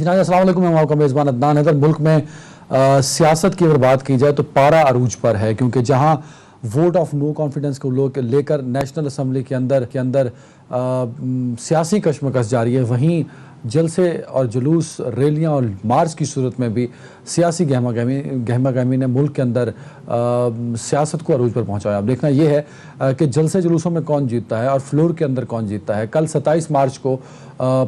جناب السلام علیکم، میں آپ کا میزبان عدنان حیدر۔ ملک میں سیاست کی اگر بات کی جائے تو پارا عروج پر ہے، کیونکہ جہاں ووٹ آف نو کانفیڈنس کو لے کر نیشنل اسمبلی کے اندر سیاسی کشمکش جاری ہے، وہیں جلسے اور جلوس، ریلیاں اور مارچ کی صورت میں بھی سیاسی گہما گہمی نے ملک کے اندر سیاست کو عروج پر پہنچایا۔ اب دیکھنا یہ ہے کہ جلسے جلوسوں میں کون جیتتا ہے اور فلور کے اندر کون جیتتا ہے۔ کل 27 مارچ کو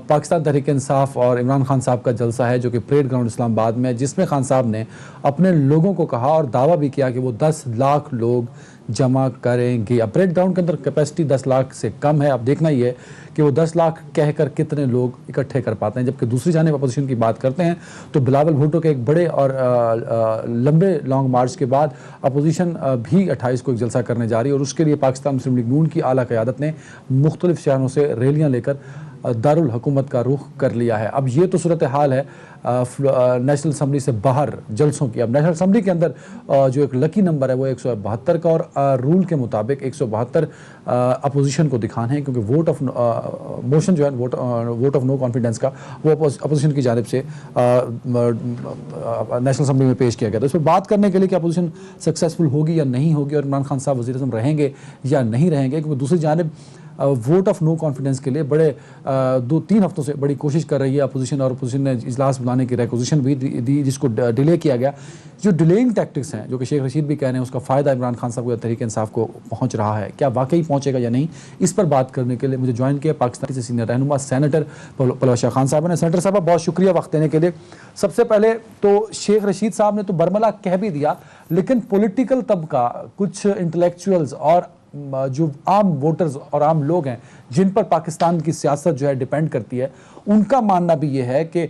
پاکستان تحریک انصاف اور عمران خان صاحب کا جلسہ ہے، جو کہ پریڈ گراؤنڈ اسلام آباد میں ہے، جس میں خان صاحب نے اپنے لوگوں کو کہا اور دعویٰ بھی کیا کہ وہ 10 لاکھ لوگ جمع کریں گے۔ اب پریڈ گراؤنڈ کے اندر کیپیسٹی 10 لاکھ سے کم ہے۔ اب دیکھنا یہ ہے کہ وہ 10 لاکھ کہہ کر کتنے لوگ اکٹھے کر پاتے ہیں۔ جبکہ دوسری جانب اپوزیشن کی بات کرتے ہیں تو بلاول بھٹو کے ایک بڑے اور لمبے لانگ مارچ کے بعد اپوزیشن بھی 28 کو ایک جلسہ کرنے جا رہی ہے، اور اس کے لیے پاکستان مسلم لیگ نون کی اعلیٰ قیادت نے مختلف شہروں سے ریلیاں لے کر دارالحکومت کا رخ کر لیا ہے۔ اب یہ تو صورتحال ہے نیشنل اسمبلی سے باہر جلسوں کی۔ اب نیشنل اسمبلی کے اندر جو ایک لکی نمبر ہے وہ 172 کا، اور رول کے مطابق 172 اپوزیشن کو دکھانے ہیں، کیونکہ ووٹ آف موشن جو ہے ووٹ آف نو کانفیڈنس کا وہ اپوزیشن کی جانب سے نیشنل اسمبلی میں پیش کیا گیا تھا۔ اس پر بات کرنے کے لیے کہ اپوزیشن سکسیسفل ہوگی یا نہیں ہوگی اور عمران خان صاحب وزیر اعظم رہیں گے یا نہیں رہیں گے، کیونکہ دوسری جانب ووٹ آف نو کانفیڈنس کے لیے بڑے 2-3 ہفتوں سے بڑی کوشش کر رہی ہے اپوزیشن، اور اپوزیشن نے اجلاس بلانے کی ریکوزیشن بھی دی، جس کو ڈیلے کیا گیا۔ جو ڈیلیئنگ ٹیکٹکس ہیں، جو کہ شیخ رشید بھی کہہ رہے ہیں، اس کا فائدہ عمران خان صاحب کو یا تحریک انصاف کو پہنچ رہا ہے، کیا واقعی پہنچے گا یا نہیں؟ اس پر بات کرنے کے لیے مجھے جوائن کیا پاکستان سے سینئر رہنما سینیٹر پلوشا خان صاحب نے۔ سینیٹر صاحب بہت شکریہ وقت دینے کے لیے۔ سب سے پہلے تو شیخ رشید صاحب نے تو برملا کہہ بھی دیا، لیکن پولیٹیکل طبقہ، کچھ انٹلیکچوئلز اور جو عام ووٹرز اور عام لوگ ہیں جن پر پاکستان کی سیاست جو ہے ڈیپینڈ کرتی ہے، ان کا ماننا بھی یہ ہے کہ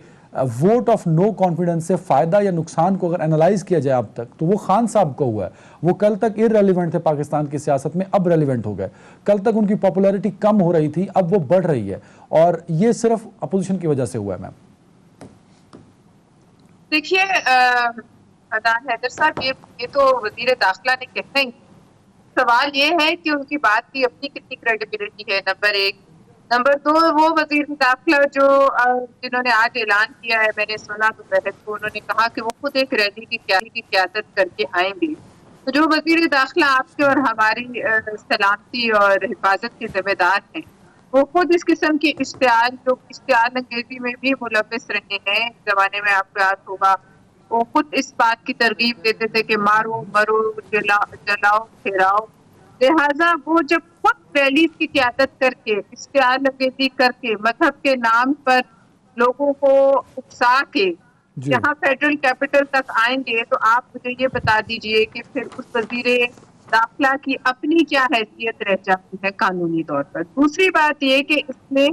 ووٹ آف نو کانفیڈنس سے فائدہ یا نقصان کو اگر انالائز کیا جائے اب تک تو وہ خان صاحب کو ہوا ہے۔ وہ کل تک ارریلیونٹ تھے پاکستان کی سیاست میں، اب ریلیونٹ ہو گئے۔ کل تک ان کی پاپولیرٹی کم ہو رہی تھی، اب وہ بڑھ رہی ہے، اور یہ صرف اپوزیشن کی وجہ سے ہوا ہے۔ میم دیکھیے عدنان حیدر صاحب، یہ تو وزیر داخلہ نے کہنا ہی، سوال یہ ہے کہ ان کی بات کی اپنی کتنی کریڈیبلٹی ہے، نمبر 1۔ نمبر 2، وہ وزیر داخلہ جنہوں نے آج اعلان کیا ہے، میں نے سنا تو بحث کو، انہوں نے کہا کہ وہ خود ایک ریلی کی قیادت کر کے آئیں گے۔ تو جو وزیر داخلہ آپ کے اور ہماری سلامتی اور حفاظت کے ذمہ دار ہیں، وہ خود اس قسم کی اشتعال انگیزی میں بھی ملوث رہے ہیں۔ زمانے میں آپ کو یاد ہوگا، وہ خود اس بات کی ترغیب دیتے تھے کہ مارو مرو جلاؤ پھیراؤ۔ لہٰذا وہ جب خود ریلیز کی قیادت کر کے، اشتعال انگیزی کر کے، مذہب کے نام پر لوگوں کو اکسا کے یہاں فیڈرل کیپٹل تک آئیں گے، تو آپ مجھے یہ بتا دیجئے کہ پھر اس وزیر داخلہ کی اپنی کیا حیثیت رہ جاتی ہے قانونی طور پر۔ دوسری بات یہ کہ اس میں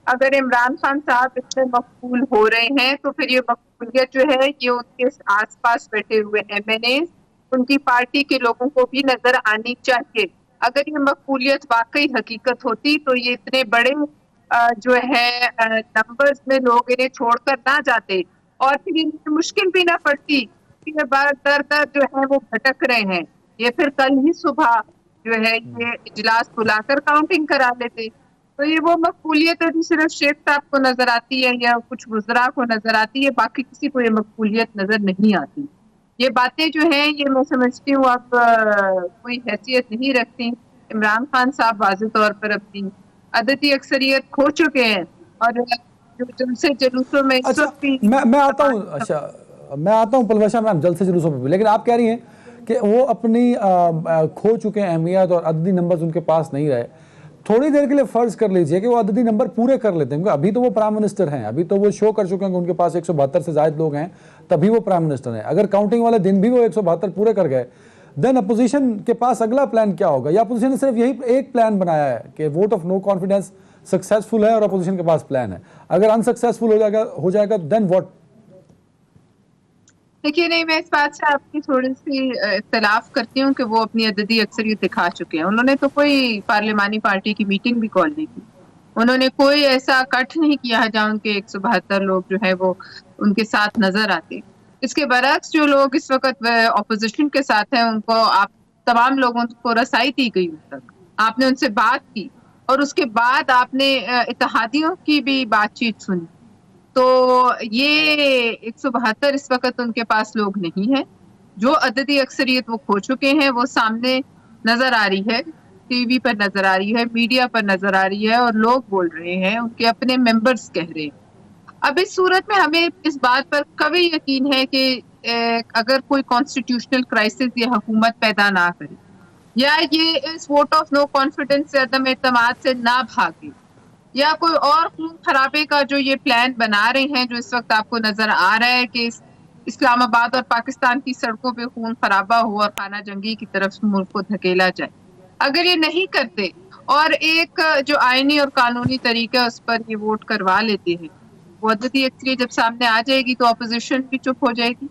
اگر عمران خان صاحب اس میں مقبول ہو رہے ہیں تو پھر یہ مقبولیت جو ہے یہ ان کے آس پاس بیٹھے ہوئے MNAs، ان کی پارٹی کے لوگوں کو بھی نظر آنی چاہیے۔ اگر یہ مقبولیت واقعی حقیقت ہوتی تو یہ اتنے بڑے جو ہے نمبرز میں لوگ انہیں چھوڑ کر نہ جاتے، اور پھر انہیں مشکل بھی نہ پڑتی کہ یہ بار در در جو ہے وہ بھٹک رہے ہیں، یہ پھر کل ہی صبح جو ہے یہ اجلاس بلا کر کاؤنٹنگ کرا لیتے۔ تو یہ وہ مقبولیت ہے جو صرف شیخ صاحب کو نظر آتی ہے یا کچھ وزراء کو نظر آتی ہے، باقی کسی کو یہ مقبولیت نظر نہیں آتی۔ یہ باتیں جو ہیں یہ میں سمجھتی ہوں اب کوئی حیثیت نہیں رکھتی۔ عمران خان صاحب واضح طور پر اپنی عددی اکثریت کھو چکے ہیں، اور جو جلسے جلوسوں میں اس وقت بھی میں آتا ہوں پلوشا میم جلسے جلوسوں پہ بھی، لیکن آپ کہہ رہی ہیں کہ وہ اپنی کھو چکے اہمیت اور عددی نمبرز ان کے پاس نہیں رہے۔ تھوڑی دیر کے لیے فرض کر لیجئے کہ وہ عددی نمبر پورے کر لیتے ہیں، کیونکہ ابھی تو وہ پرائم منسٹر ہیں، ابھی تو وہ شو کر چکے ہیں کہ ان کے پاس 172 سے زائد لوگ ہیں، تبھی وہ پرائم منسٹر ہیں۔ اگر کاؤنٹنگ والے دن بھی وہ 172 پورے کر گئے، دین اپوزیشن کے پاس اگلا پلان کیا ہوگا؟ یا اپوزیشن نے صرف یہی ایک پلان بنایا ہے کہ vote of no confidence successful ہے اور اپوزیشن کے پاس پلان ہے، اگر انسکسیسفل ہو جائے گا دین واٹ؟ دیکھیے نہیں، میں اس بات سے آپ کی تھوڑی سی اختلاف کرتی ہوں کہ وہ اپنی عددی اکثریت دکھا چکے ہیں۔ انہوں نے تو کوئی پارلیمانی پارٹی کی میٹنگ بھی کال نہیں کی، انہوں نے کوئی ایسا کٹ نہیں کیا جہاں ان کے 172 لوگ جو ہے وہ ان کے ساتھ نظر آتے۔ اس کے برعکس جو لوگ اس وقت اپوزیشن کے ساتھ ہیں، ان کو آپ تمام لوگوں کو رسائی دی گئی، ان تک آپ نے ان سے بات کی، اور اس کے بعد آپ نے اتحادیوں کی بھی بات چیت سنی۔ تو یہ 172 اس وقت ان کے پاس لوگ نہیں ہیں. جو عددی اکثریت وہ کھو چکے ہیں وہ سامنے نظر آ رہی ہے, ٹی وی پر نظر آ رہی ہے, میڈیا پر نظر آ رہی ہے, اور لوگ بول رہے ہیں, ان کے اپنے ممبرز کہہ رہے ہیں. اب اس صورت میں ہمیں اس بات پر کبھی یقین ہے کہ اگر کوئی کانسٹیٹیوشنل کرائسس یہ حکومت پیدا نہ کرے, یا یہ اس ووٹ آف نو کانفیڈنس سے عدم اعتماد سے نہ بھاگے, یا کوئی اور خون خرابے کا جو یہ پلان بنا رہے ہیں, جو اس وقت آپ کو نظر آ رہا ہے کہ اسلام آباد اور پاکستان کی سڑکوں پہ خون خرابہ ہو اور خانہ جنگی کی طرف ملک کو دھکیلا جائے, اگر یہ نہیں کرتے اور ایک جو آئینی اور قانونی طریقہ اس پر یہ ووٹ کروا لیتے ہیں, وہ عددی اکثریت جب سامنے آ جائے گی تو اپوزیشن بھی چپ ہو جائے گی.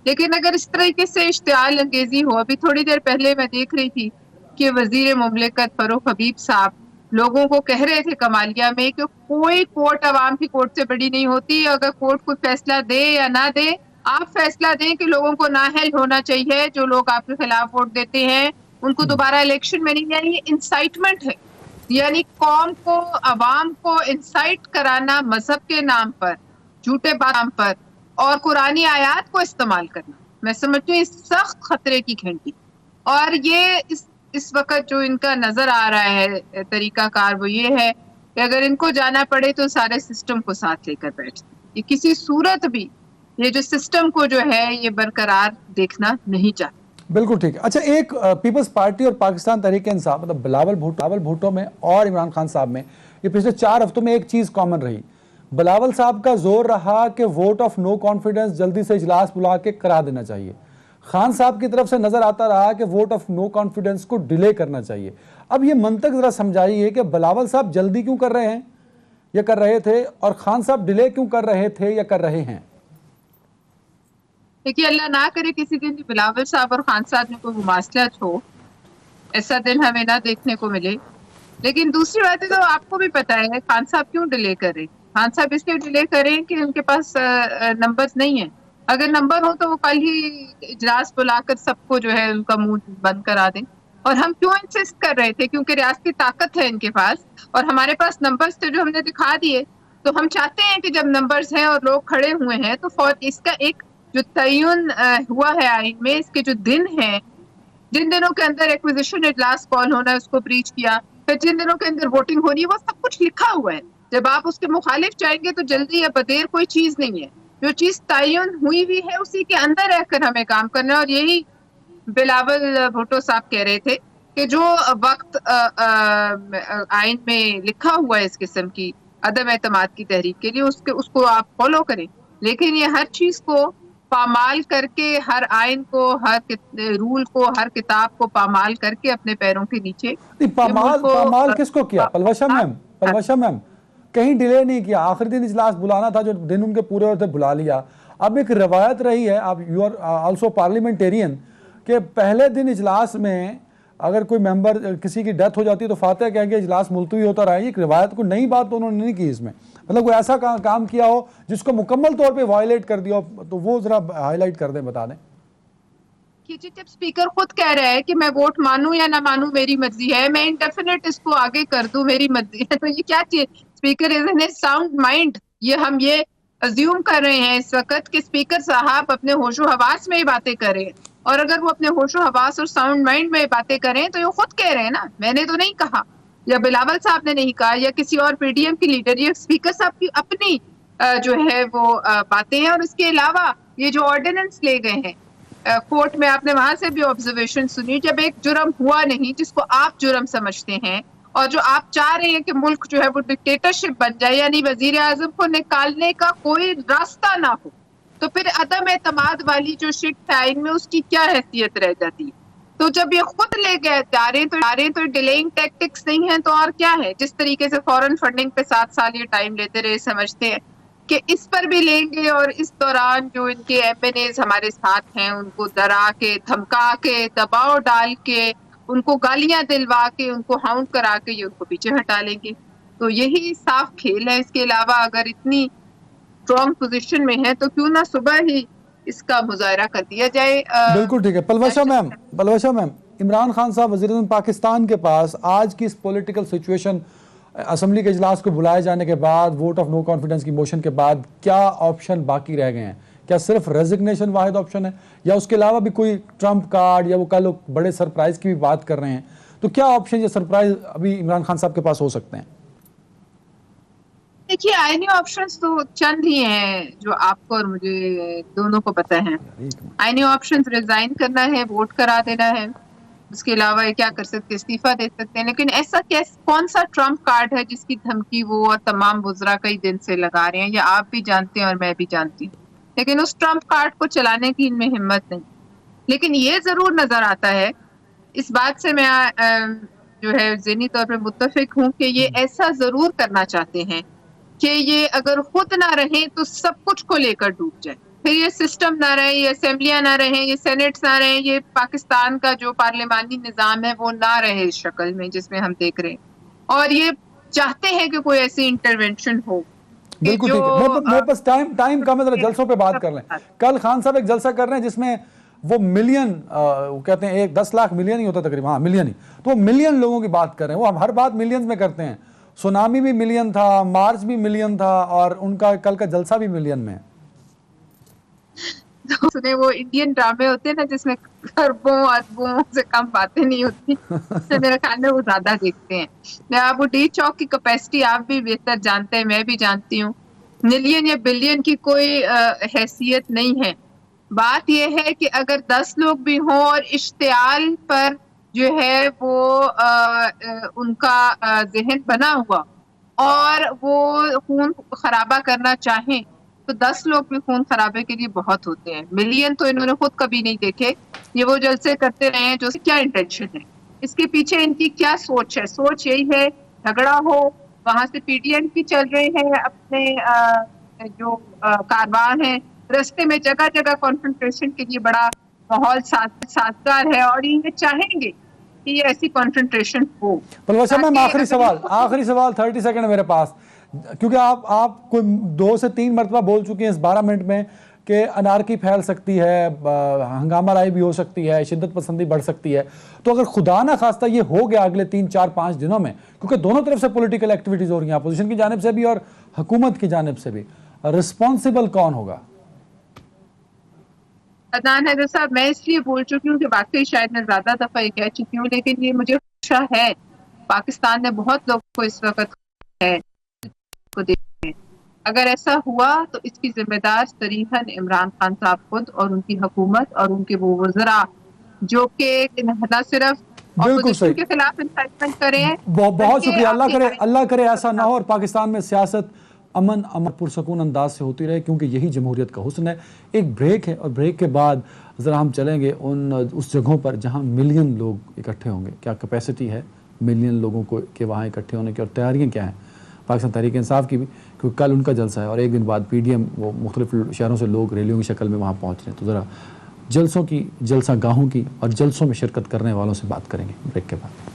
لیکن اگر اس طریقے سے اشتعال انگیزی ہو, ابھی تھوڑی دیر پہلے میں دیکھ رہی تھی کہ وزیر مملکت فروخ حبیب صاحب لوگوں کو کہہ رہے تھے کمالیہ میں کہ کوئی کورٹ عوام کی کورٹ سے بڑی نہیں ہوتی, اگر کورٹ کوئی فیصلہ دے یا نہ دے, آپ فیصلہ دیں کہ لوگوں کو نااہل ہونا چاہیے, جو لوگ آپ کے خلاف ووٹ دیتے ہیں ان کو دوبارہ الیکشن میں نہیں. یعنی یہ انسائٹمنٹ ہے, یعنی قوم کو, عوام کو انسائٹ کرانا مذہب کے نام پر, جھوٹے نام پر, اور قرآنی آیات کو استعمال کرنا. میں سمجھتی ہوں اس سخت خطرے کی گھنٹی, اور یہ اس وقت جو ان کا نظر آ رہا ہے طریقہ کار وہ یہ ہے کہ اگر ان کو جانا پڑے تو سارے سسٹم کو ساتھ لے کر بیٹھتے. یہ کسی صورت بھی یہ جو سسٹم کو جو ہے یہ برقرار دیکھنا نہیں چاہتے. بالکل ٹھیک ہے. اچھا, ایک پیپلز پارٹی اور پاکستان تحریک انصاف, مطلب بلاول بھٹو میں اور عمران خان صاحب میں یہ پچھلے 4 ہفتوں میں ایک چیز کامن رہی. بلاول صاحب کا زور رہا کہ ووٹ آف نو کانفیڈنس جلدی سے اجلاس بلا کے کرا دینا چاہیے. خان صاحب کی طرف سے نظر آتا رہا کہ ووٹ آف نو کانفیڈنس کو ڈیلے کرنا چاہیے. اب یہ منطق ذرا سمجھائیے کہ بلاول صاحب جلدی کیوں کر رہے ہیں یا کر رہے تھے, اور خان صاحب ڈیلے کیوں کر رہے تھے یا کر رہے ہیں؟ دیکھیے, اللہ نہ کرے کسی دن بلاول صاحب اور خان صاحب میں کوئی مماثلت ہو, ایسا دن ہمیں نہ دیکھنے کو ملے. لیکن دوسری بات ہے تو آپ کو بھی پتا ہے خان صاحب کیوں ڈیلے کریں. خان صاحب اس لیے ڈیلے کریں کہ ان کے پاس نمبرز نہیں ہیں. اگر نمبر ہو تو وہ کل ہی اجلاس بلا کر سب کو جو ہے ان کا منہ بند کرا دیں. اور ہم کیوں انسسٹ کر رہے تھے, کیونکہ ریاستی طاقت ہے ان کے پاس, اور ہمارے پاس نمبرز تھے جو ہم نے دکھا دیے. تو ہم چاہتے ہیں کہ جب نمبرز ہیں اور لوگ کھڑے ہوئے ہیں تو اس کا ایک جو تعین ہوا ہے آئین میں, اس کے جو دن ہیں, جن دنوں کے اندر ایکوزیشن اجلاس کال ہونا ہے اس کو بریچ کیا, پھر جن دنوں کے اندر ووٹنگ ہونی ہے, وہ سب کچھ لکھا ہوا ہے. جب آپ اس کے مخالف جائیں گے تو جلدی یا بدیر کوئی چیز نہیں ہے. جو چیز تعین ہوئی ہے اسی کے اندر رہ کر ہمیں کام کرنا ہے. اور یہی بلاول بھٹو صاحب کہہ رہے تھے کہ جو وقت آئین میں لکھا ہوا ہے اس قسم کی عدم اعتماد کی تحریک کے لیے, اس کو آپ فالو کریں. لیکن یہ ہر چیز کو پامال کر کے, ہر آئین کو, ہر رول کو, ہر کتاب کو پامال کر کے اپنے پیروں کے نیچے. پامال کس کو کیا؟ پلوشہ میم کہیں ڈیلے نہیں کیا, آخری دن اجلاس بلانا تھا جو دن ان کے پورے ہوتے بلا لیا. اب ایک روایت رہی ہے, آپ یو آر آلسو پارلیمنٹیرین, کہ پہلے دن اجلاس میں اگر کوئی ممبر کسی کی ڈیتھ ہو جاتی ہے تو فاتح کہیں گے اجلاس ملتوی ہوتا رہا ہے. ایک روایت کو نئی بات تو انہوں نے نہیں کی اس میں, مطلب کوئی ایسا کام کیا ہو جس کو مکمل طور پہ وائلیٹ کر دیا ہو, تو وہ ذرا ہائی لائٹ کر دیں, بتا دیں. جب اسپیکر خود کہہ رہا ہے کہ میں ووٹ مانوں یا نہ مانوں میری مرضی ہے, میں انڈیفینٹ اس کو آگے کر دوں میری مرضی ہے, تو یہ کیا چیز؟ اسپیکر از ان ساؤنڈ مائنڈ. ہم یہ ازیوم کر رہے ہیں اس وقت کہ اسپیکر صاحب اپنے ہوش و حواس میں ہی باتیں کر رہے ہیں, اور اگر وہ اپنے ہوش و حواس اور ساؤنڈ مائنڈ میں باتیں کریں تو یہ خود کہہ رہے ہیں نا, میں نے تو نہیں کہا, یا بلاول صاحب نے نہیں کہا, یا کسی اور پی ڈی ایم کی لیڈر. یہ اسپیکر صاحب کی اپنی جو ہے وہ باتیں ہیں. اور اس کے علاوہ یہ جو آرڈیننس لے گئے ہیں کورٹ میں, آپ نے وہاں سے بھی آبزرویشن سنی. جب ایک جرم ہوا نہیں جس کو آپ جرم سمجھتے ہیں, اور جو آپ چاہ رہے ہیں کہ ملک جو ہے وہ ڈکٹیٹرشپ بن جائے, یعنی وزیر اعظم کو نکالنے کا کوئی راستہ نہ ہو, تو پھر عدم اعتماد والی جو شٹ ہے آئین میں اس کی کیا حیثیت رہ جاتی ہے؟ تو جب یہ خود لے گئے جا رہے ہیں تو ڈیلیئنگ ٹیکٹکس نہیں ہیں تو اور کیا ہے؟ جس طریقے سے فورن فنڈنگ پہ 7 سال یہ ٹائم لیتے رہے, سمجھتے ہیں کہ اس پر بھی لیں گے, اور اس دوران جو ان کے ایم این ایز ہمارے ساتھ ہیں ان کو ڈرا کے, دھمکا کے, دباؤ ڈال کے, ان کو گالیاں دلوا کے, ان کو ہاؤنڈ کرا کے یہ ان کو پیچھے ہٹا لیں گے. تو یہی صاف کھیل ہے. اس کے علاوہ اگر اتنی اسٹرانگ پوزیشن میں ہے تو کیوں نہ صبح ہی اس کا مظاہرہ کر دیا جائے. بالکل ٹھیک ہے. پلوشہ میم, عمران خان صاحب وزیر اعظم پاکستان کے پاس آج کی اس پولیٹیکل سچویشن اسمبلی کے اجلاس کو بلائے جانے کے بعد ووٹ آف نو کانفیڈنس کی موشن کے بعد کیا آپشن باقی رہ گئے ہیں؟ کیا صرف ریزگنیشن واحد آپشن ہے یا اس کے علاوہ بھی کوئی ٹرمپ کارڈ یا وہ کل بڑے سرپرائز کی بھی بات کر رہے ہیں؟ تو کیا آپشن یا سرپرائز ابھی عمران خان صاحب کے پاس ہو سکتے ہیں؟ دیکھیے آئینی آپشنز تو چند ہی ہیں جو آپ کو اور مجھے دونوں کو پتہ ہیں. آئینی آپشنز ریزائن کرنا ہے, ووٹ کرا دینا ہے, اس کے علاوہ کیا کر سکتے, استعفیٰ دے سکتے ہیں. لیکن ایسا کون سا ٹرمپ کارڈ ہے جس کی دھمکی وہ اور تمام وزراء کئی دن سے لگا رہے ہیں؟ یہ آپ بھی جانتے ہیں اور میں بھی جانتی ہوں. لیکن اس ٹرمپ کارڈ کو چلانے کی ان میں ہمت نہیں. لیکن یہ ضرور نظر آتا ہے, اس بات سے میں جو ہے ذہنی طور پہ متفق ہوں کہ یہ ایسا ضرور کرنا چاہتے ہیں کہ یہ اگر خود نہ رہیں تو سب کچھ کو لے کر ڈوب جائے. پھر یہ سسٹم نہ رہے, یہ اسمبلیاں نہ رہیں, یہ سینیٹس نہ رہیں, یہ پاکستان کا جو پارلیمانی نظام ہے وہ نہ رہے اس شکل میں جس میں ہم دیکھ رہے ہیں. اور یہ چاہتے ہیں کہ کوئی ایسی انٹرونشن ہو. بالکل ٹھیک ہے, میرے پاس ٹائم کم ہے, ذرا جلسوں پہ بات کر لیں. کل خان صاحب ایک جلسہ کر رہے ہیں جس میں وہ ملین, وہ کہتے ہیں 10 لاکھ ملین ہی ہوتا تقریباً, ہاں ملین ہی, تو وہ ملین لوگوں کی بات کر رہے ہیں. وہ ہم ہر بات ملینز میں کرتے ہیں. سونامی بھی ملین تھا, مارچ بھی ملین تھا, اور ان کا کل کا جلسہ بھی ملین میں ہے. سنے وہ انڈین ڈرامے ہوتے ہیں نا جس میں اربوں اربوں سے کم باتیں نہیں ہوتی, میرے خیال میں وہ زیادہ دیکھتے ہیں. میں ابو ڈی چوک کی کیپیسٹی آپ بھی بہتر جانتے ہیں, میں بھی جانتی ہوں. ملین یا بلین کی کوئی حیثیت نہیں ہے. بات یہ ہے کہ اگر 10 لوگ بھی ہوں اور اشتعال پر جو ہے وہ ان کا ذہن بنا ہوا اور وہ خون خرابہ کرنا چاہیں تو 10 لوگ بھی خون خرابے کے لیے بہت ہوتے ہیں. ملین تو انہوں نے خود کبھی نہیں دیکھے. یہ وہ جلسے کرتے رہے ہیں جو کیا انٹینشن ہے, اس کے پیچھے ان کی کیا سوچ ہے. سوچ یہی ہے جھگڑا ہو, وہاں سے پی ٹی ایم کی چل رہے ہیں اپنے جو کاروان ہیں, رستے میں جگہ جگہ کانفرنٹریشن کے لیے بڑا ماحول سازگار ہے اور یہ چاہیں گے کہ یہ ایسی کانفرنٹریشن ہو. پلوچ صاحب میم آخری سوال 30 سیکنڈ ہے میرے پاس, کیونکہ آپ کوئی 2 سے 3 مرتبہ بول چکے ہیں اس 12 منٹ میں کہ انارکی پھیل سکتی ہے, ہنگامہ رائی بھی ہو سکتی ہے, شدت پسندی بڑھ سکتی ہے. تو اگر خدا نہ خواستہ یہ ہو گیا اگلے 3 4 5 دنوں میں, کیونکہ دونوں طرف سے پولیٹیکل ایکٹیویٹیز ہو رہی ہیں, اپوزیشن کی جانب سے بھی اور حکومت کی جانب سے بھی, رسپانسبل کون ہوگا؟ عدنان حیدر صاحب, میں اس لیے بول چکی ہوں کہ واقعی شاید میں زیادہ دفعہ یہ کہہ چکی ہوں, لیکن یہ مجھے خدشہ ہے. پاکستان نے بہت لوگوں کو اس وقت ہے کو دیکھیں. اگر ایسا ہوا تو اس کی ذمہ دار صریحاً عمران خان صاحب خود اور ان کی حکومت اور ان کے وہ وزراء جو کہ نہ صرف اپوزیشن کے خلاف انسائٹمنٹ کرے ہیں. بہت شکریہ. اللہ کرے ایسا نہ ہو اور پاکستان میں سیاست امن پرسکون انداز سے ہوتی رہے, کیونکہ یہی جمہوریت کا حسن ہے. ایک بریک ہے اور بریک کے بعد ذرا ہم چلیں گے اس جگہوں پر جہاں ملین لوگ اکٹھے ہوں گے. کیا کیپیسٹی ہے ملین لوگوں کو کہ وہاں اکٹھے ہونے کی, اور تیاریاں کیا ہیں پاکستان تحریک انصاف کی بھی, کیونکہ کل ان کا جلسہ ہے اور ایک دن بعد پی ڈی ایم وہ مختلف شہروں سے لوگ ریلیوں کی شکل میں وہاں پہنچ رہے ہیں. تو ذرا جلسوں کی, جلسہ گاہوں کی اور جلسوں میں شرکت کرنے والوں سے بات کریں گے بریک کے بعد.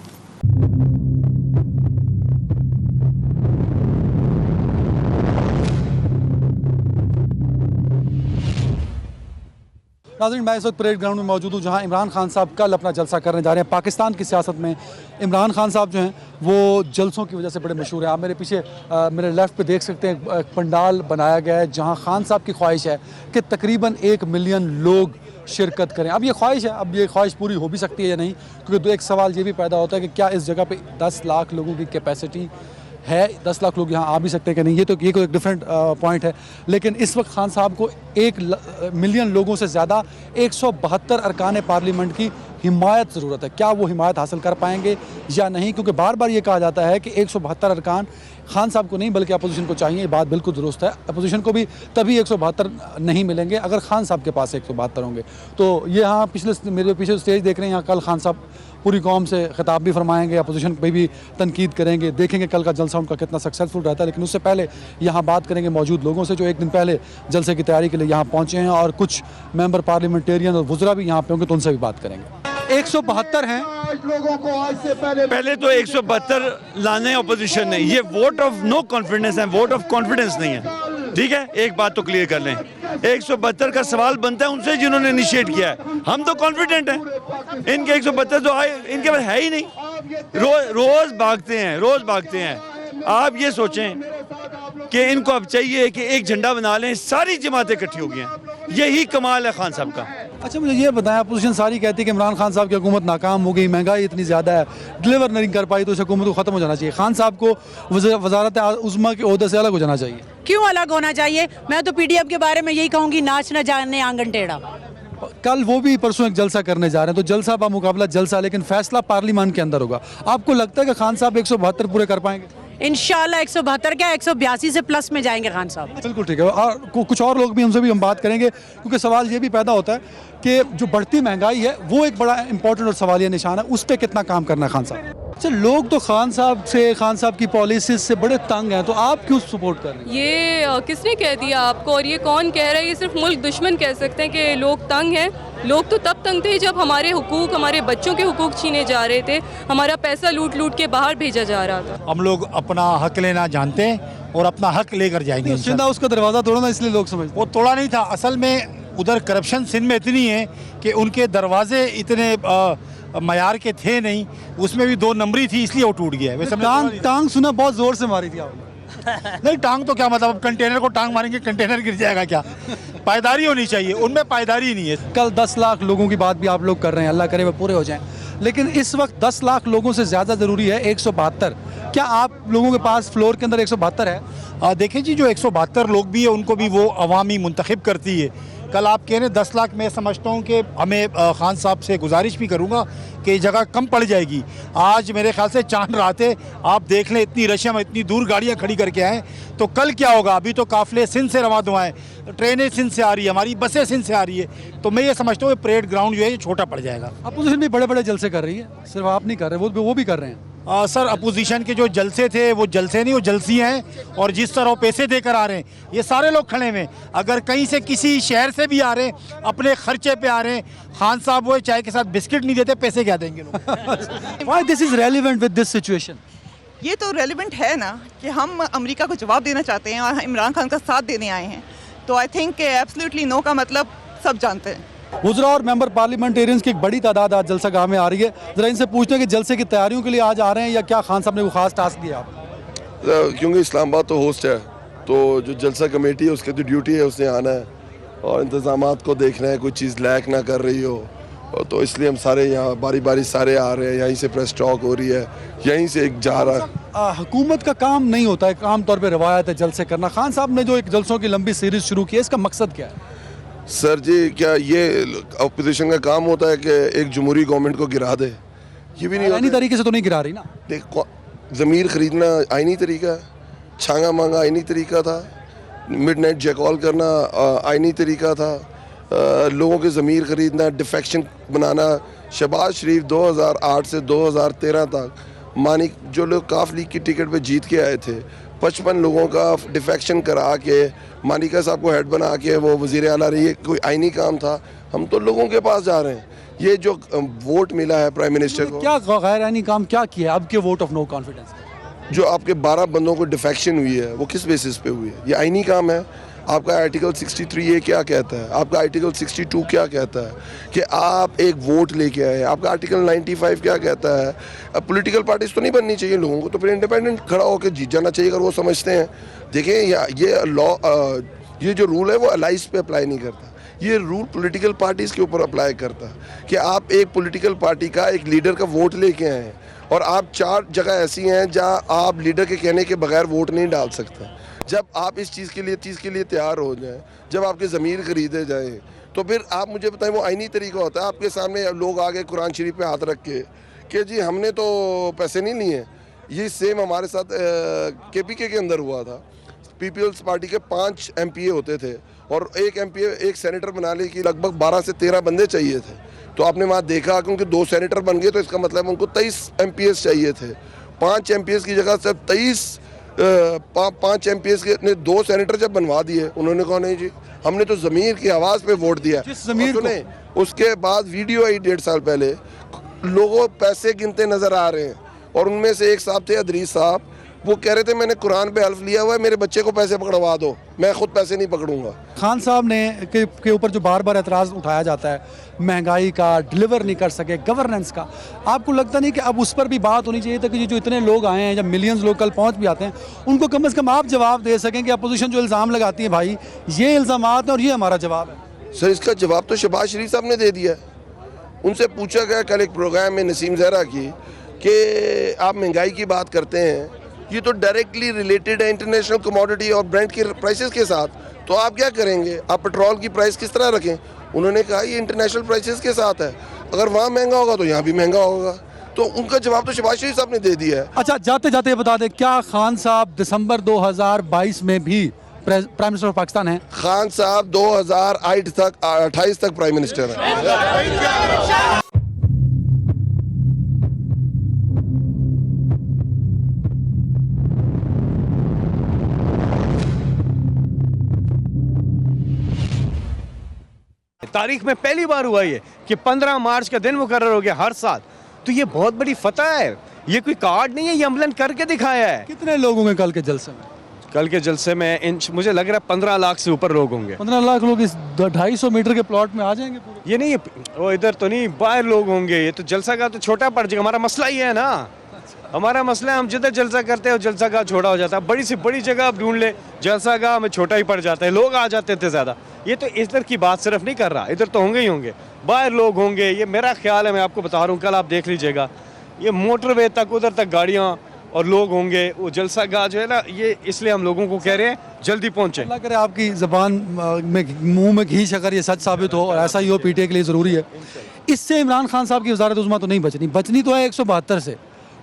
ناظرین, میں اس وقت پریڈ گراؤنڈ میں موجود ہوں جہاں عمران خان صاحب کل اپنا جلسہ کرنے جا رہے ہیں. پاکستان کی سیاست میں عمران خان صاحب جو ہیں وہ جلسوں کی وجہ سے بڑے مشہور ہیں. آپ میرے پیچھے میرے لیفٹ پہ دیکھ سکتے ہیں ایک پنڈال بنایا گیا ہے جہاں خان صاحب کی خواہش ہے کہ تقریباً 1 ملین لوگ شرکت کریں. اب یہ خواہش ہے, اب یہ خواہش پوری ہو بھی سکتی ہے یا نہیں, کیونکہ ایک سوال یہ بھی پیدا ہوتا ہے کہ کیا اس جگہ پہ 10 لاکھ لوگوں کی کیپیسٹی ہے, 10 لاکھ لوگ یہاں آ بھی سکتے ہیں کہ نہیں. یہ کوئی ایک ڈیفرنٹ پوائنٹ ہے. لیکن اس وقت خان صاحب کو 1 ملین لوگوں سے زیادہ 172 ارکان پارلیمنٹ کی حمایت ضرورت ہے. کیا وہ حمایت حاصل کر پائیں گے یا نہیں, کیونکہ بار بار یہ کہا جاتا ہے کہ 172 ارکان خان صاحب کو نہیں بلکہ اپوزیشن کو چاہیے. یہ بات بالکل درست ہے, اپوزیشن کو بھی تبھی 172 نہیں ملیں گے اگر خان صاحب کے پاس 172 ہوں گے. تو یہاں میرے پیچھے اسٹیج دیکھ رہے ہیں, یہاں کل خان صاحب پوری قوم سے خطاب بھی فرمائیں گے, اپوزیشن پہ بھی تنقید کریں گے, دیکھیں گے کل کا جلسہ ان کا کتنا سکسیسفل رہتا ہے. لیکن اس سے پہلے یہاں بات کریں گے موجود لوگوں سے جو ایک دن پہلے جلسے کی تیاری کے لیے یہاں پہنچے ہیں, اور کچھ ممبر پارلیمنٹیرین اور وزراء بھی یہاں پہ ہوں گے, تو ان سے بھی بات کریں گے. 172 ہیں پہلے تو 172 لانے اپوزیشن نے, یہ ووٹ آف نو کانفیڈنس ہے, ووٹ آف کانفیڈنس نہیں ہے. ٹھیک ہے, ایک بات تو کلیئر کر لیں. 172 کا سوال بنتا ہے ان سے جنہوں نے انیشیٹ کیا ہے. ہم تو کانفیڈنٹ ہیں, ان کے 172 تو ان کے پاس ہے ہی نہیں. روز بھاگتے ہیں آپ یہ سوچیں کہ ان کو اب چاہیے کہ ایک جھنڈا بنا لیں, ساری جماعتیں اکٹھی ہو گئی ہیں. یہی کمال ہے خان صاحب کا. اچھا مجھے یہ بتائیں, اپوزیشن ساری کہتی ہے کہ عمران خان صاحب کی حکومت ناکام ہو گئی, مہنگائی اتنی زیادہ ہے, ڈلیور نہیں کر پائی, تو اس حکومت کو ختم ہو جانا چاہیے. خان صاحب کو وزارت عظمیٰ کے عہدے سے الگ ہو جانا چاہیے. کیوں الگ ہونا چاہیے؟ میں تو پی ڈی ایف کے بارے میں یہی کہوں گی, ناچ نہ جانے آنگن ٹیڑھا. کل وہ بھی پرسوں ایک جلسہ کرنے جا رہے ہیں, تو جلسہ بمقابلہ جلسہ, لیکن فیصلہ پارلیمان کے اندر ہوگا. آپ کو لگتا ہے کہ خان صاحب 172 پورے کر پائیں گے؟ انشاءاللہ 172 کیا 182 سے پلس میں جائیں گے خان صاحب. بالکل ٹھیک ہے. اور کچھ اور لوگ بھی ہم سے بھی ہم بات کریں گے, کیونکہ سوال یہ بھی پیدا ہوتا ہے کہ جو بڑھتی مہنگائی ہے وہ ایک بڑا امپورٹنٹ اور سوالیہ نشان ہے, اس پہ کتنا کام کرنا ہے خان صاحب. اچھا, لوگ تو خان صاحب کی پالیسیز سے بڑے تنگ ہیں, تو آپ کیوں سپورٹ کر رہے ہیں؟ یہ کس نے کہہ دیا آپ کو, اور یہ کون کہہ رہا ہے؟ یہ صرف ملک دشمن کہہ سکتے ہیں کہ لوگ تنگ ہیں. لوگ تو تب تنگ تھے جب ہمارے حقوق, ہمارے بچوں کے حقوق چھینے جا رہے تھے, ہمارا پیسہ لوٹ لوٹ کے باہر بھیجا جا رہا تھا. ہم لوگ اپنا حق لینا جانتے ہیں اور اپنا حق لے کر جائیں گے. شندہ اس کا دروازہ توڑا نا, اس لیے لوگ سمجھتے ہیں. وہ توڑا نہیں تھا, اصل میں ادھر کرپشن سندھ میں اتنی ہے کہ ان کے دروازے اتنے معیار کے تھے نہیں, اس میں بھی 2 نمبری تھی, اس لیے وہ ٹوٹ گیا ہے. ویسے ٹانگ سنا بہت زور سے ماری تھی آپ نے. نہیں, ٹانگ تو کیا مطلب, اب کنٹینر کو ٹانگ ماریں گے کنٹینر گر جائے گا کیا؟ پائیداری ہونی چاہیے, ان میں پائیداری نہیں ہے. کل 10 لاکھ لوگوں کی بات بھی آپ لوگ کر رہے ہیں, اللہ کرے وہ پورے ہو جائیں, لیکن اس وقت 10 لاکھ لوگوں سے زیادہ ضروری ہے 172. کیا آپ لوگوں کے پاس فلور کے اندر 172 ہے؟ دیکھیں جی, جو 172 لوگ بھی ہیں ان کو بھی وہ عوامی منتخب کرتی ہے. کل آپ کہہ رہے ہیں 10 لاکھ, میں سمجھتا ہوں کہ ہمیں خان صاحب سے گزارش بھی کروں گا کہ یہ جگہ کم پڑ جائے گی. آج میرے خیال سے چاند رات ہے, آپ دیکھ لیں اتنی رش, ہم اتنی دور گاڑیاں کھڑی کر کے آئیں, تو کل کیا ہوگا؟ ابھی تو قافلے سندھ سے رواں دعائیں, ٹرینیں سندھ سے آ رہی ہے, ہماری بسیں سندھ سے آ رہی ہے, تو میں یہ سمجھتا ہوں کہ پریڈ گراؤنڈ جو ہے یہ چھوٹا پڑ جائے گا. اپوزیشن بھی بڑے بڑے جلسے کر رہی ہے, صرف آپ نہیں کر رہے, وہ بھی کر رہے ہیں. سر, اپوزیشن کے جو جلسے تھے وہ جلسے نہیں, وہ جلسیاں ہیں, اور جس طرح وہ پیسے دے کر آ رہے ہیں, یہ سارے لوگ کھڑے ہوئے. اگر کہیں سے کسی شہر سے بھی آ رہے ہیں, اپنے خرچے پہ آ رہے ہیں, خان صاحب وہ چائے کے ساتھ بسکٹ نہیں دیتے, پیسے کیا دیں گے لوگ؟ Why this is relevant with this situation? یہ تو ریلیونٹ ہے نا کہ ہم امریکہ کو جواب دینا چاہتے ہیں اور عمران خان کا ساتھ دینے آئے ہیں, تو آئی تھنک کہ ایبسلیوٹلی نو کا مطلب سب جانتے ہیں. وزراء اور ممبر پارلیمنٹیرینز کی ایک بڑی تعداد آج جلسہ گاہ میں آ رہی ہے. ذرا ان سے پوچھتے ہیں کہ جلسے کی تیاریوں کے لیے آج آ رہے ہیں, یا کیا خان صاحب نے کوئی خاص ٹاسک دیا آپ؟ کیونکہ اسلام آباد تو ہوسٹ ہے, تو جو جلسہ کمیٹی ہے اس کی جو ڈیوٹی ہے اس نے آنا ہے اور انتظامات کو دیکھنا ہے, کوئی چیز لیک نہ کر رہی ہو, تو اس لیے ہم سارے یہاں باری باری سارے آ رہے ہیں. یہیں سے پریس ٹاک ہو رہی ہے, یہیں سے ایک جا رہا ہے. حکومت کا کام نہیں ہوتا ہے, عام طور پہ روایت ہے جلسے کرنا. خان صاحب نے جو ایک جلسوں کی لمبی سیریز شروع کی ہے, اس کا مقصد کیا ہے؟ سر جی, کیا یہ اپوزیشن کا کام ہوتا ہے کہ ایک جمہوری گورنمنٹ کو گرا دے؟ یہ بھی نہیں آئینی طریقے سے تو نہیں گرا رہی نا. ضمیر خریدنا آئینی طریقہ ہے, چھانگا مانگا آئینی طریقہ تھا, مڈ نائٹ جیکال کرنا آئینی طریقہ تھا, لوگوں کے ضمیر خریدنا, ڈیفیکشن بنانا. شہباز شریف 2008 سے 2013 تک مانی جو لوگ کاف لیگ کی ٹکٹ پہ جیت کے آئے تھے, 55 لوگوں کا ڈیفیکشن کرا کے مانیکا صاحب کو ہیڈ بنا کے وہ وزیر اعلیٰ رہی ہے. کوئی آئینی کام تھا؟ ہم تو لوگوں کے پاس جا رہے ہیں. یہ جو ووٹ ملا ہے پرائم منسٹر کو, کیا غیر آئینی کام کیا کیا ہے اب کے ووٹ آف نو کانفیڈنس؟ جو آپ کے 12 بندوں کو ڈیفیکشن ہوئی ہے وہ کس بیسس پہ ہوئی ہے؟ یہ آئینی کام ہے. آپ کا آرٹیکل 63A کیا کہتا ہے, آپ کا آرٹیکل 62 کیا کہتا ہے کہ آپ ایک ووٹ لے کے آئے, آپ کا آرٹیکل 95 کیا کہتا ہے. پولیٹیکل پارٹیز تو نہیں بننی چاہیے لوگوں کو, تو پھر انڈیپینڈنٹ کھڑا ہو کے جیت جانا چاہیے اگر وہ سمجھتے ہیں. دیکھیں یہ لا, یہ جو رول ہے وہ الائز پہ اپلائی نہیں کرتا, یہ رول پولیٹیکل پارٹیز کے اوپر اپلائی کرتا ہے کہ آپ ایک پولیٹیکل پارٹی کا ایک لیڈر کا ووٹ لے کے آئے ہیں, اور آپ 4 جگہ ایسی ہیں جہاں آپ لیڈر کے کہنے کے بغیر ووٹ نہیں ڈال سکتے. جب آپ اس چیز کے لیے تیار ہو جائیں, جب آپ کے ضمیر خریدے جائیں, تو پھر آپ مجھے بتائیں وہ آئینی طریقہ ہوتا ہے. آپ کے سامنے لوگ آگے قرآن شریف پہ ہاتھ رکھ کے کہ جی ہم نے تو پیسے نہیں لیے. یہ سیم ہمارے ساتھ KPK کے اندر ہوا تھا. پیپلز پارٹی کے 5 MPA ہوتے تھے, اور ایک MPA ایک سینیٹر بنانے کی لگ بھگ 12 سے 13 بندے چاہیے تھے. تو آپ نے وہاں دیکھا کہ ان کے 2 سینیٹر بن گئے, تو اس کا مطلب ان کو 23 MPAs چاہیے تھے. 5 MPAs کی جگہ صرف 5 MPAs کے نے 2 سینیٹر جب بنوا دیے, انہوں نے کہا نہیں جی ہم نے تو ضمیر کی آواز پہ ووٹ دیا. اس کے بعد ویڈیو آئی 1.5 سال پہلے, لوگوں پیسے گنتے نظر آ رہے ہیں, اور ان میں سے ایک صاحب تھے ادریس صاحب, وہ کہہ رہے تھے میں نے قرآن پہ حلف لیا ہوا ہے میرے بچے کو پیسے پکڑوا دو, میں خود پیسے نہیں پکڑوں گا. خان صاحب نے کے اوپر جو بار بار اعتراض اٹھایا جاتا ہے مہنگائی کا, ڈلیور نہیں کر سکے, گورننس کا, آپ کو لگتا نہیں کہ اب اس پر بھی بات ہونی چاہیے تھا کہ جو اتنے لوگ آئے ہیں, جب ملینز لوگ کل پہنچ بھی آتے ہیں, ان کو کم از کم آپ جواب دے سکیں کہ اپوزیشن جو الزام لگاتی ہے بھائی یہ الزامات ہیں اور یہ ہمارا جواب ہے. سر اس کا جواب تو شہباز شریف صاحب نے دے دیا ہے. ان سے پوچھا گیا کل ایک پروگرام میں نسیم زہرا کی کہ آپ مہنگائی کی بات کرتے ہیں, یہ تو ڈائریکٹلی ریلیٹڈ ہے انٹرنیشنل کموڈٹی اور برینڈ کے پرائسز کے ساتھ, تو آپ کیا کریں گے, آپ پیٹرول کی پرائس کس طرح رکھیں. انہوں نے کہا یہ انٹرنیشنل پرائسز کے ساتھ ہے, اگر وہاں مہنگا ہوگا تو یہاں بھی مہنگا ہوگا. تو ان کا جواب تو شہباز شریف صاحب نے دے دیا ہے. اچھا جاتے جاتے یہ بتا دیں, کیا خان صاحب دسمبر 2022 میں بھی پرائم منسٹر آف پاکستان ہیں؟ خان صاحب 2028 تک پرائم منسٹر ہیں. تاریخ میں پہلی بار ہوا یہ کہ 15 مارچ کا دن مقرر ہو گیا ہر سال, تو یہ بہت بڑی فتح ہے. یہ کوئی کارڈ نہیں ہے, یہ عملاً کر کے دکھایا ہے. کتنے لوگ ہوں گے کل کے جلسے میں؟ کل کے جلسے میں مجھے لگ رہا ہے 15 لاکھ سے اوپر لوگ ہوں گے. 15 لاکھ لوگ اس 250 میٹر کے پلاٹ میں آ جائیں گے پورے؟ یہ نہیں, وہ ادھر تو نہیں, باہر لوگ ہوں گے. یہ تو جلسہ کا تو چھوٹا پڑ جائے گا. ہمارا مسئلہ یہ ہے نا, ہمارا مسئلہ ہے ہم جدھر جلسہ کرتے ہیں جلسہ کا چھوٹا ہو جاتا ہے. بڑی سی بڑی جگہ آپ ڈھونڈ لیں, جلسہ کا ہمیں چھوٹا ہی پڑ جاتا ہے, لوگ آ جاتے تھے زیادہ. یہ تو ادھر کی بات صرف نہیں کر رہا, ادھر تو ہوں گے ہی ہوں گے, باہر لوگ ہوں گے. یہ میرا خیال ہے, میں آپ کو بتا رہا ہوں, کل آپ دیکھ لیجئے گا, یہ موٹر وے تک ادھر تک گاڑیاں اور لوگ ہوں گے. وہ جلسہ گاہ جو ہے نا, یہ اس لیے ہم لوگوں کو کہہ رہے ہیں جلدی پہنچیں. اللہ کرے آپ کی زبان میں منہ میں گھی شکر یہ سچ ثابت ہو, اور ایسا ہی ہو پی ٹی اے کے لیے ضروری ہے. اس سے عمران خان صاحب کی وزارت عظمیٰ تو نہیں بچنی تو ہے 172 سے,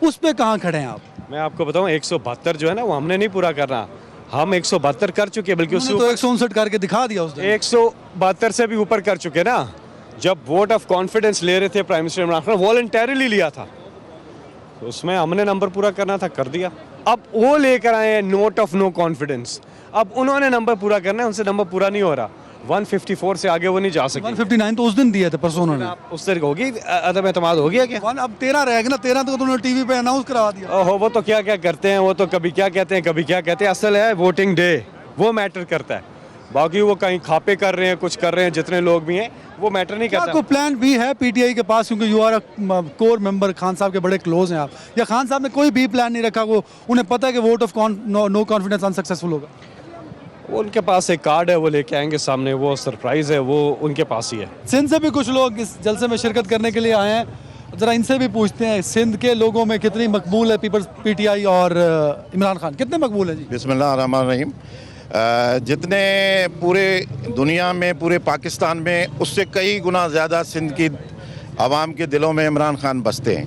اس پہ کہاں کھڑے ہیں آپ؟ میں آپ کو بتاؤں 172 جو ہے نا, وہ ہم نے نہیں پورا کرنا, ہم 172 کر چکے, بلکہ اس سے تو 159 کر کے دکھا دیا اس دن. 172 سے بھی اوپر کر چکے نا. جب ووٹ آف کانفیڈنس لے رہے تھے prime minister Imran Khan, voluntarily لیا تھا, اس میں ہم نے نمبر پورا کرنا تھا, کر دیا. اب وہ لے کر آئے ہیں نوٹ آف نو کانفیڈنس, اب انہوں نے نمبر پورا کرنا ہے, ان سے نمبر پورا نہیں ہو رہا. 154 سے آگے وہ نہیں جا سکے. 159 تو اس دن دیا تھا پرسوں انہوں نے. اس طرح ہوگی عدم اعتماد ہو گیا کیا؟ اب 13 رہ گیا نا, 13 تو انہوں نے ٹی وی پہ اناؤنس کروا دیا. اوہو, وہ تو کیا کیا کرتے ہیں, وہ تو کبھی کیا کہتے ہیں کبھی کیا کہتے ہیں. اصل ہے ووٹنگ ڈے, وہ میٹر کرتا ہے. باقی وہ کہیں کھاپے کر رہے ہیں, کچھ کر رہے ہیں, جتنے لوگ بھی ہیں وہ میٹر نہیں کرتا. کوئی پلان بھی ہے پی ٹی آئی کے پاس, کیونکہ یو آر کور ممبر, خان صاحب کے بڑے کلوز ہیں آپ, یا خان صاحب نے کوئی بھی پلان نہیں رکھا, وہ انہیں پتہ ہے کہ vote of no confidence unsuccessful ہوگا؟ وہ ان کے پاس ایک کارڈ ہے, وہ لے کے آئیں گے سامنے, وہ سرپرائز ہے, وہ ان کے پاس ہی ہے. سندھ سے بھی کچھ لوگ اس جلسے میں شرکت کرنے کے لیے آئے ہیں, ذرا ان سے بھی پوچھتے ہیں سندھ کے لوگوں میں کتنی مقبول ہے پیپلز پی ٹی آئی اور عمران خان, کتنے مقبول ہیں جی؟ بسم اللہ الرحمن الرحیم. جتنے پورے دنیا میں, پورے پاکستان میں, اس سے کئی گنا زیادہ سندھ کی عوام کے دلوں میں عمران خان بستے ہیں,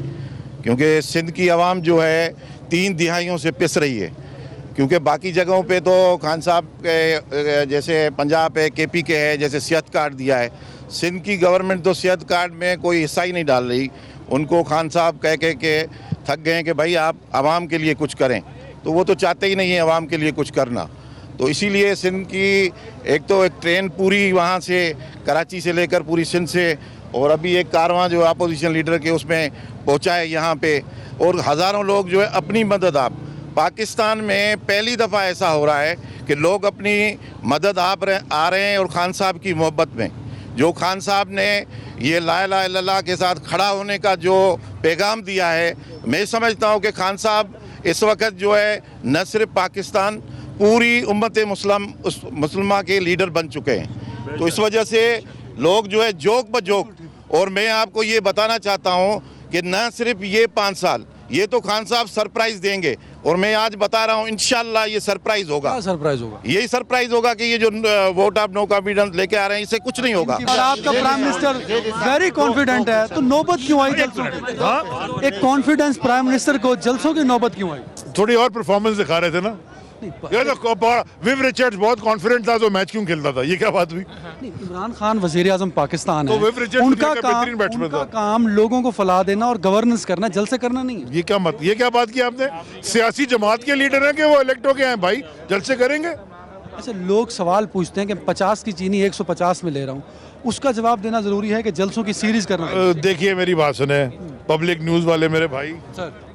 کیونکہ سندھ کی عوام جو ہے 3 دہائیوں سے پس رہی ہے. کیونکہ باقی جگہوں پہ تو خان صاحب کے جیسے پنجاب ہے, کے پی کے ہے, جیسے صحت کارڈ دیا ہے, سندھ کی گورنمنٹ تو صحت کارڈ میں کوئی حصہ ہی نہیں ڈال رہی. ان کو خان صاحب کہہ کے تھک گئے کہ بھائی آپ عوام کے لیے کچھ کریں, تو وہ تو چاہتے ہی نہیں ہیں عوام کے لیے کچھ کرنا. تو اسی لیے سندھ کی ایک ٹرین پوری وہاں سے کراچی سے لے کر پوری سندھ سے, اور ابھی ایک کارواں جو اپوزیشن لیڈر کے اس میں پہنچا ہے یہاں پہ, اور ہزاروں لوگ جو ہے اپنی مدد. آپ پاکستان میں پہلی دفعہ ایسا ہو رہا ہے کہ لوگ اپنی مدد آپ آ رہے ہیں, اور خان صاحب کی محبت میں جو خان صاحب نے یہ لا الہ الا اللہ کے ساتھ کھڑا ہونے کا جو پیغام دیا ہے, میں سمجھتا ہوں کہ خان صاحب اس وقت جو ہے نہ صرف پاکستان, پوری امت مسلمہ کے لیڈر بن چکے ہیں. تو اس وجہ سے لوگ جو ہے جوک بجوک, اور میں آپ کو یہ بتانا چاہتا ہوں کہ نہ صرف یہ 5 سال, یہ تو خان صاحب سرپرائز دیں گے, اور میں آج بتا رہا ہوں انشاءاللہ یہ سرپرائز ہوگا. سرپرائز ہوگا, یہی سرپرائز ہوگا کہ یہ جو ووٹ آف نو کانفیڈنس لے کے آ رہے ہیں, اس سے کچھ نہیں ہوگا. اور آپ کا پرائم منسٹر ویری کانفیڈنٹ ہے, تو نوبت کیوں آئی جلسوں کی؟ ایک کانفیڈنس پرائم منسٹر کو, جلسوں کی نوبت کیوں آئی؟ تھوڑی اور پرفارمنس دکھا رہے تھے نا. ویو ریچرڈز بہت کانفیڈنٹ تھا تو میچ کیوں کھیلتا تھا, یہ کیا بات ہوئی؟ عمران خان وزیر اعظم پاکستان ہے, ان کا کام لوگوں کو فلا دینا اور گورننس کرنا, جلسے کرنا نہیں ہے. یہ کیا بات کی آپ نے؟ سیاسی جماعت کے لیڈر ہیں کہ وہ الیکٹ ہو کے ہیں, بھائی جلسے کریں گے. اچھا, لوگ سوال پوچھتے ہیں کہ 50 کی چینی 150 میں لے رہا ہوں, اس کا جواب دینا ضروری ہے کہ جلسوں کی سیریز کرنا. دیکھیے میری بات سنیں, پبلک نیوز والے میرے بھائی, سر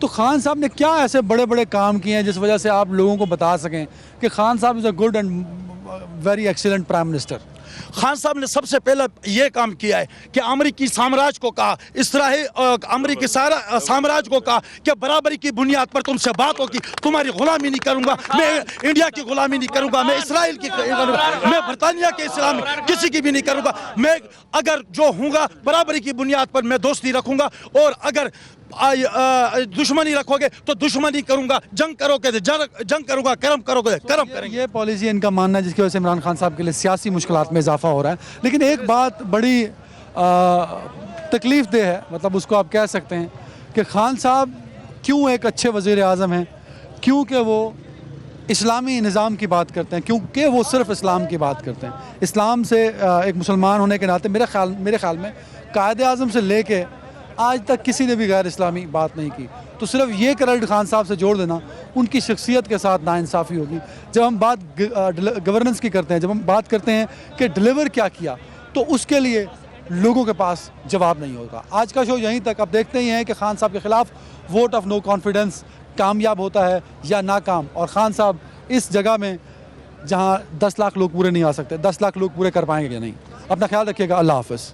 تو خان صاحب نے کیا ایسے بڑے بڑے کام کیے ہیں جس وجہ سے آپ لوگوں کو بتا سکیں کہ خان صاحب is a good and very excellent prime minister? Khan صاحب نے سب سے پہلے یہ کام کیا ہے کہ امریکی سامراج کو کہا، اسرائیل امریکی سامراج کو کہا کہ برابری کی بنیاد پر تم سے بات ہوگی، تمہاری غلامی نہیں کروں گا، میں انڈیا کی غلامی نہیں کروں گا، میں اسرائیل کی، میں برطانیہ کے اسلام کسی کی بھی نہیں کروں گا، میں اگر جو ہوں گا برابری کی بنیاد پر میں دوستی رکھوں گا، اور اگر دشمنی رکھو گے تو دشمنی کروں گا، جنگ کرو گے جنگ کروں گا، کرم کرو گے کرم کریں گے۔ یہ پالیسی ان کا ماننا ہے جس کی وجہ سے عمران خان صاحب کے لیے سیاسی مشکلات میں اضافہ ہو رہا ہے۔ لیکن ایک بات بڑی تکلیف دہ ہے، مطلب اس کو آپ کہہ سکتے ہیں کہ خان صاحب کیوں ایک اچھے وزیر اعظم ہیں، کیونکہ وہ اسلامی نظام کی بات کرتے ہیں، کیونکہ وہ صرف اسلام کی بات کرتے ہیں۔ اسلام سے ایک مسلمان ہونے کے ناطے میرے خیال میں قائد اعظم سے لے کے آج تک کسی نے بھی غیر اسلامی بات نہیں کی، تو صرف یہ کریڈٹ خان صاحب سے جوڑ دینا ان کی شخصیت کے ساتھ ناانصافی ہوگی۔ جب ہم بات گورننس کی کرتے ہیں، جب ہم بات کرتے ہیں کہ ڈلیور کیا کیا، تو اس کے لیے لوگوں کے پاس جواب نہیں ہوگا۔ آج کا شو یہیں تک، اب دیکھتے ہی ہیں کہ خان صاحب کے خلاف ووٹ آف نو کانفیڈنس کامیاب ہوتا ہے یا ناکام، اور خان صاحب اس جگہ میں جہاں 10 لاکھ لوگ پورے نہیں آ سکتے، 10 لاکھ لوگ پورے کر پائیں گے یا نہیں۔ اپنا خیال رکھیے گا، اللہ حافظ۔